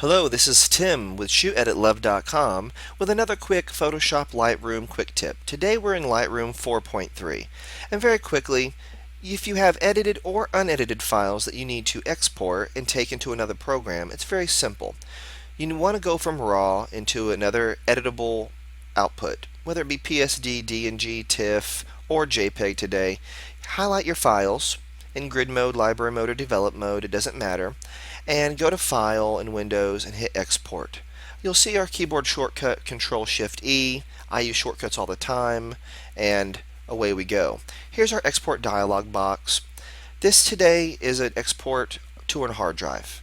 Hello, this is Tim with ShootEditLove.com with another quick Photoshop Lightroom quick tip. Today we're in Lightroom 4.3. And very quickly, if you have edited or unedited files that you need to export and take into another program, it's very simple. You want to go from RAW into another editable output, whether it be PSD, DNG, TIFF, or JPEG today. Highlight your files in grid mode, library mode, or develop mode, it doesn't matter, and go to File in Windows and hit Export. You'll see our keyboard shortcut Control-Shift-E. I use shortcuts all the time, and away we go. Here's our export dialog box. This today is an export to a hard drive.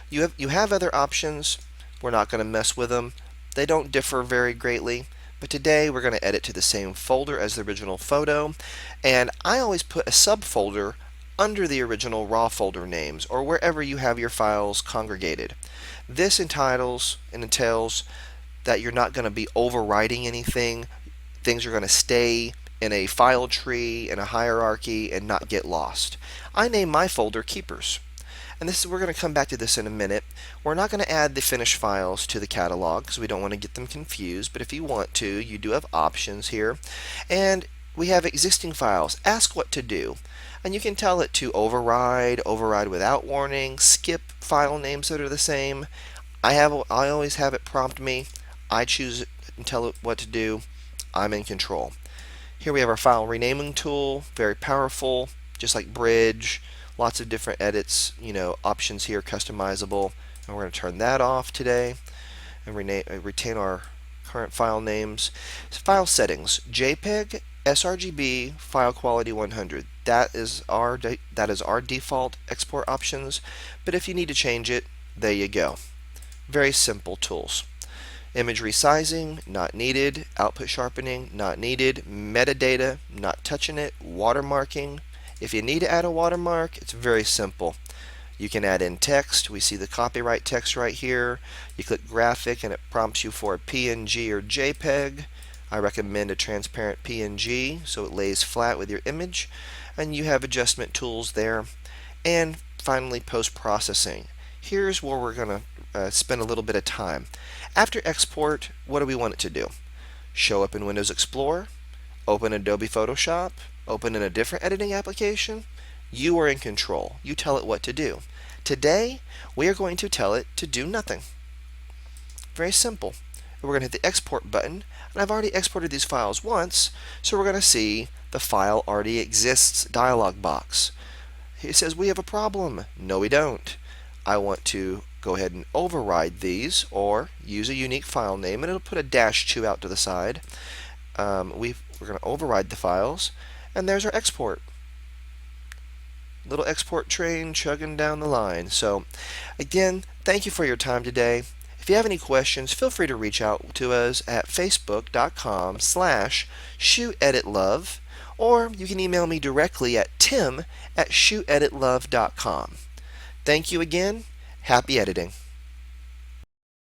You have other options. We're not going to mess with them. They don't differ very greatly. But today we're going to edit to the same folder as the original photo, and I always put a subfolder under the original RAW folder names or wherever you have your files congregated. This entails that you're not going to be overwriting anything. Things are going to stay in a file tree, in a hierarchy, and not get lost. I name my folder Keepers. And we're going to come back to this in a minute. We're not going to add the finished files to the catalog because we don't want to get them confused, but if you want to, you do have options here. And we have existing files. Ask what to do. And you can tell it to override without warning, skip file names that are the same. I always have it prompt me. I choose it and tell it what to do. I'm in control. Here we have our file renaming tool, very powerful, just like Bridge. Lots of different edits, options here, customizable. And we're going to turn that off today and retain our current file names. File settings, JPEG, sRGB, file quality 100. That is our default export options, but if you need to change it, there you go. Very simple tools. Image resizing, not needed. Output sharpening, not needed. Metadata, not touching it. Watermarking. If you need to add a watermark, it's very simple. You can add in text. We see the copyright text right here. You click graphic and it prompts you for a PNG or JPEG. I recommend a transparent PNG so it lays flat with your image. And you have adjustment tools there. And finally, post-processing. Here's where we're going to spend a little bit of time. After export, what do we want it to do? Show up in Windows Explorer, open Adobe Photoshop, open in a different editing application. You are in control. You tell it what to do. Today, we are going to tell it to do nothing. Very simple. We're going to hit the export button, and I've already exported these files once, so we're going to see the file already exists dialog box. It says we have a problem. No, we don't. I want to go ahead and override these or use a unique file name, and it'll put a -2 out to the side. We're going to override the files, and there's our export. Little export train chugging down the line. So again, thank you for your time today. If you have any questions, feel free to reach out to us at facebook.com/shooteditlove, or you can email me directly at tim@shooteditlove.com. Thank you again. Happy editing.